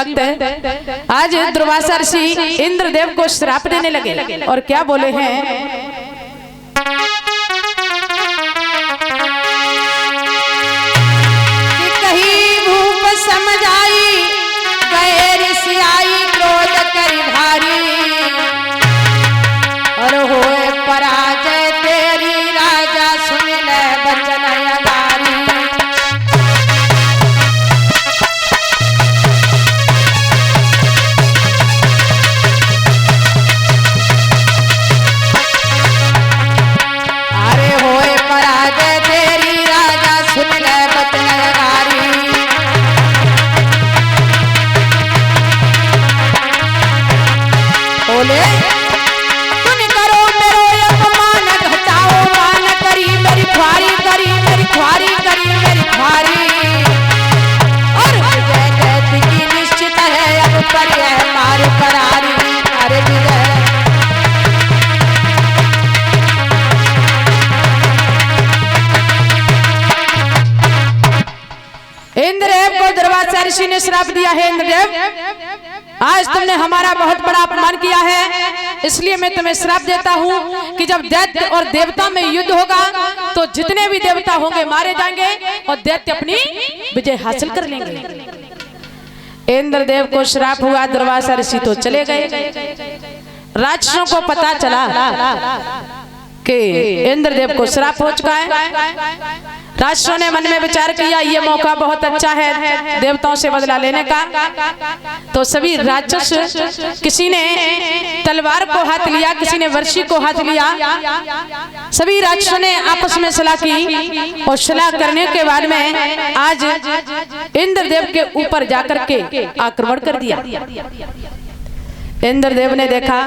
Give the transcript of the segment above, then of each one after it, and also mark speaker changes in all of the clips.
Speaker 1: वक्त आज दुर्वासा ऋषि इंद्रदेव को श्राप देने लगे और क्या बोले हैं, कि कहीं भूप समझाई गए ऋषि आई क्रोध करी भारी, और होए पराजय तेरी राजा सुन ले बचन अगारी। अरे होए पराजय तेरी राजा सुन ले बचन अगारी। बोले इंद्रदेव को दुर्वासा ऋषि ने श्राप दिया है, इंद्रदेव आज तुमने हमारा बहुत बड़ा अपमान किया है, इसलिए मैं तुम्हें श्राप देता हूँ कि जब दैत्य और देवता में युद्ध होगा तो जितने भी देवता होंगे मारे जाएंगे और दैत्य अपनी विजय हासिल कर लेंगे। इंद्रदेव को श्राप हुआ, दुर्वासा ऋषि तो चले गए। राक्षसों को पता चला कि इंद्रदेव को श्राप हो चुका है। राक्षसों ने मन में विचार किया ये मौका बहुत अच्छा है देवताओं से बदला लेने का। तो सभी राक्षस, किसी ने तलवार को हाथ लिया, किसी ने वर्षी को हाथ लिया। सभी राक्षसों ने आपस में सलाह की और सलाह करने के बाद में आज इंद्रदेव के ऊपर जाकर के आक्रमण कर दिया। इंद्रदेव ने देखा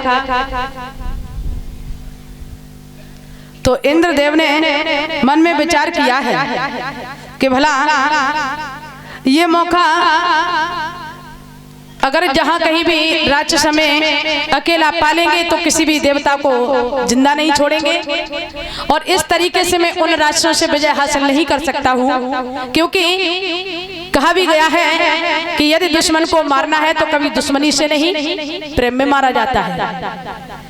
Speaker 1: तो इंद्रदेव ने मन में विचार किया है कि भला ये मौका अगर जहां कहीं भी राक्षस में अकेला पालेंगे तो किसी भी देवता को जिंदा नहीं छोड़ेंगे, और इस तरीके से मैं उन राक्षसों से विजय हासिल नहीं कर सकता हूं, क्योंकि कहा भी गया है कि यदि दुश्मन को मारना है तो कभी दुश्मनी से नहीं प्रेम में मारा जाता है।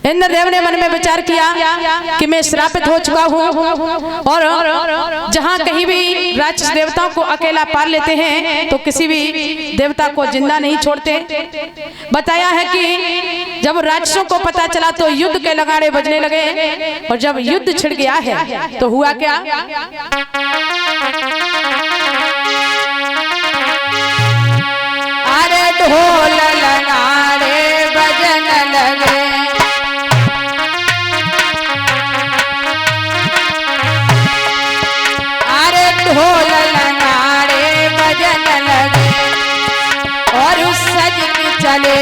Speaker 1: इंद्रदेव ने मन में विचार किया कि मैं श्रापित हो चुका हूँ और जहाँ कहीं भी राक्षस देवताओं को अकेला पाल लेते हैं तो किसी भी देवता को जिंदा नहीं छोड़ते। बताया है कि जब राक्षसों को पता चला तो युद्ध के नगाड़े बजने लगे, और जब युद्ध छिड़ गया है तो हुआ क्या, अरे ढोल नगाड़े बजने लगे, ढोल नगाड़े बजन लगे, और उस सज की चले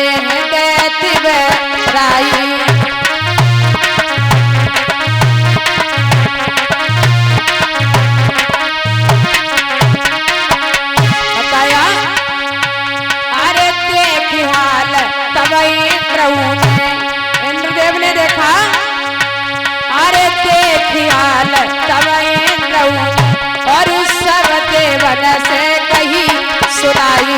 Speaker 1: राई। बताया अरे देखी हाल तबई प्रभु ने, इंद्रदेव ने देखा अरे देखी हाल तबई प्रभु, और उस सब देवन से कही सुनाई।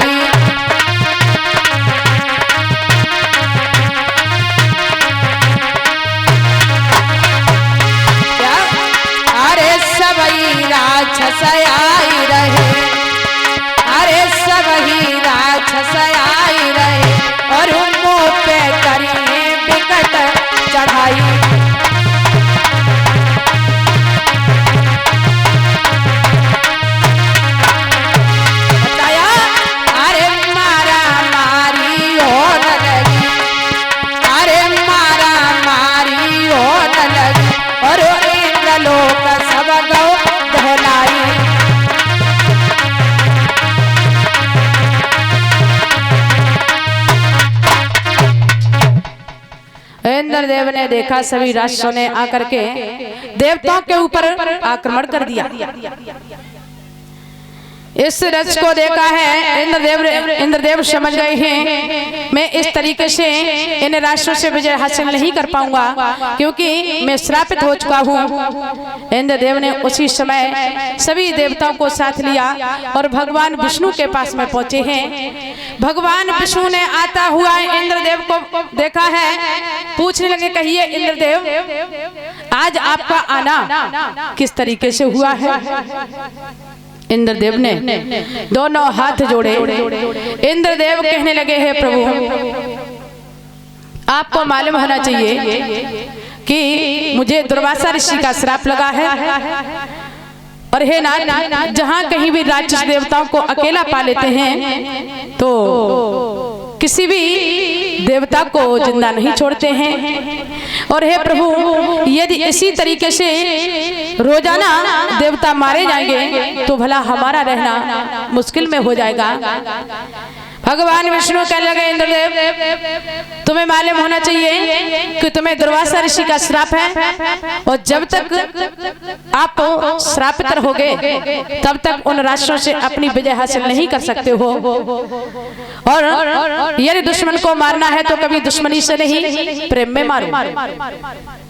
Speaker 1: क्या अरे सबही राक्षस आई रहे, अरे सबही राक्षस आई रहे, और उनको पे करी विकट चढ़ाई। इंद्रदेव ने देखा सभी राक्षसों ने आकर के देवताओं के ऊपर आक्रमण कर दिया। इस रच को देखा है इंद्रदेव समझ गए हैं मैं इस तरीके से इन राष्ट्रों से विजय हासिल नहीं कर पाऊंगा, क्योंकि मैं श्रापित हो चुका हूँ। इंद्रदेव ने उसी समय सभी देवताओं को साथ लिया और भगवान विष्णु के पास में पहुंचे हैं। भगवान विष्णु ने आता हुआ इंद्रदेव को देखा है, पूछने लगे, कहिए इंद्रदेव, आज आपका आना किस तरीके से हुआ है? इंद्रदेव ने दोनों हाथ जोड़े। इंद्रदेव कहने लगे, हे प्रभु, आपको मालूम होना चाहिए कि मुझे दुर्वासा ऋषि का श्राप लगा है, और हे नाथ, जहाँ कहीं भी राक्षस देवताओं को अकेला पा लेते हैं तो किसी भी देवता को जिंदा नहीं छोड़ते हैं। और हे प्रभु, यदि इसी तरीके से रोजाना देवता मारे जाएंगे तो भला हमारा रहना मुश्किल में हो जाएगा। भगवान विष्णु कहने लगे, इंद्रदेव, तुम्हें मालूम होना चाहिए कि तुम्हें दुर्वासा ऋषि का श्राप है, और जब तक आप श्रापित रहोगे तब तक उन राष्ट्रों से अपनी विजय हासिल नहीं कर सकते हो। और यदि दुश्मन को मारना है तो कभी दुश्मनी से नहीं, प्रेम में मारो।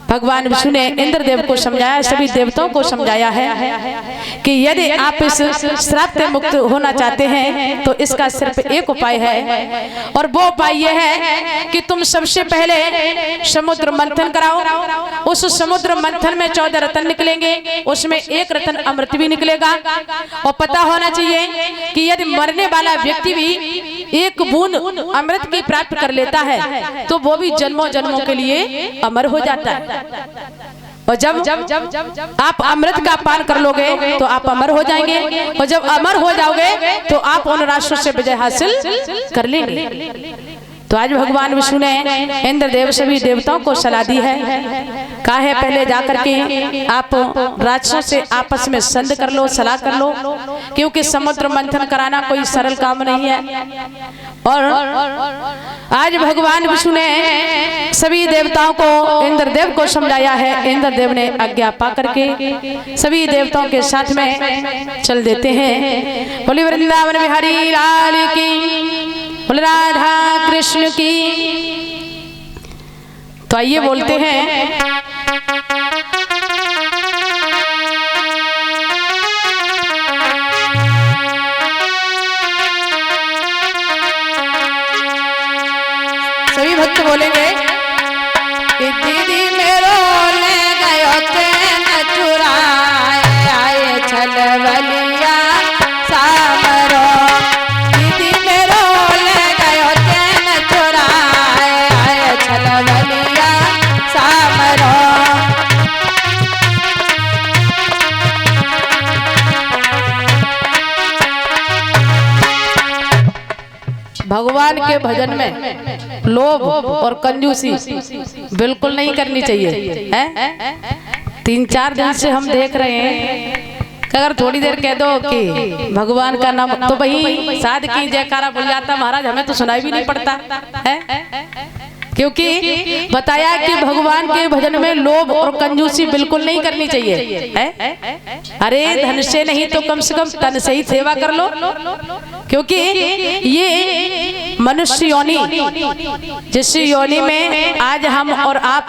Speaker 1: भगवान विष्णु ने इंद्रदेव को समझाया, सभी देवताओं को समझाया है कि यदि आप इस श्राप से मुक्त होना चाहते हैं तो इसका सिर्फ एक उपाय है, और वो उपाय यह है कि तुम सबसे पहले समुद्र मंथन कराओ। उस समुद्र मंथन में 14 रत्न निकलेंगे, उसमें एक रत्न अमृत भी निकलेगा। और पता होना चाहिए कि यदि मरने वाला व्यक्ति भी एक बूंद अमृत की प्राप्त कर लेता है तो वो भी जन्मों जन्मों के लिए अमर हो जाता है। और जब आप अमृत का पान कर लोगे तो आप अमर हो जाएंगे, और जब अमर हो जाओगे तो आप उन राष्ट्रों से विजय हासिल कर लेंगे। तो आज भगवान विष्णु ने इंद्रदेव सभी देवताओं को सलाह दी है, कहा है पहले जाकर के आप राक्षसों से आपस में संधि कर लो, सलाह कर लो, क्योंकि समुद्र मंथन कराना कोई सरल काम नहीं है। और आज भगवान विष्णु ने सभी देवताओं को इंद्रदेव को समझाया है। इंद्रदेव ने आज्ञा पा करके सभी देवताओं के साथ में चल देते हैं। बोली वृंदावन बिहारी लाल की, बोले राधा कृष्ण की। तो आइए बोलते हैं, सभी भक्त बोलेंगे कि दीदी मेरो ले गयो तेन चुराए, आए छलवलिया सामरो। दीदी मेरो ले गयो तेन चुराए, आए छलवलिया सामरो। भगवान के भजन में लोभ और कंजूसी बिल्कुल नहीं करनी चाहिए है? 3-4 दिन से हम देख रहे हैं कि अगर थोड़ी देर कह दो कि भगवान का नाम, तो भाई साध की जयकारा बोल जाता महाराज, हमें तो सुनाई भी नहीं पड़ता है। क्योंकि बताया कि भगवान के भजन में लोभ और कंजूसी बिल्कुल नहीं करनी चाहिए है? अरे धन से नहीं तो कम से कम तन से ही सेवा कर लो, क्योंकि ये मनुष्य योनि, जिस योनि में आज हम और आप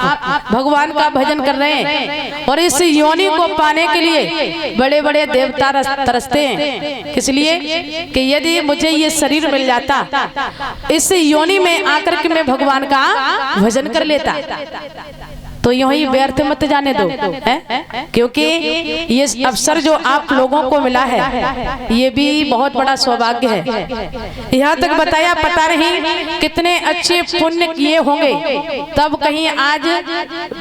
Speaker 1: भगवान का भजन कर रहे हैं, और इस योनि को पाने के लिए बड़े बड़े देवता तरसते हैं। इसलिए कि यदि मुझे ये शरीर मिल जाता, इस योनि में आकर के मैं भगवान का भजन कर लेता, तो यूं ही व्यर्थ मत जाने दो है? क्योंकि ये अवसर जो आप लोगों को मिला है ये भी बहुत बड़ा सौभाग्य है। यहाँ तक बताया, पता नहीं कितने अच्छे पुण्य किए होंगे तब कहीं आज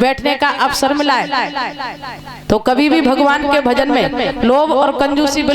Speaker 1: बैठने का अवसर मिला है। तो कभी भी भगवान के भजन में लोभ और कंजूसी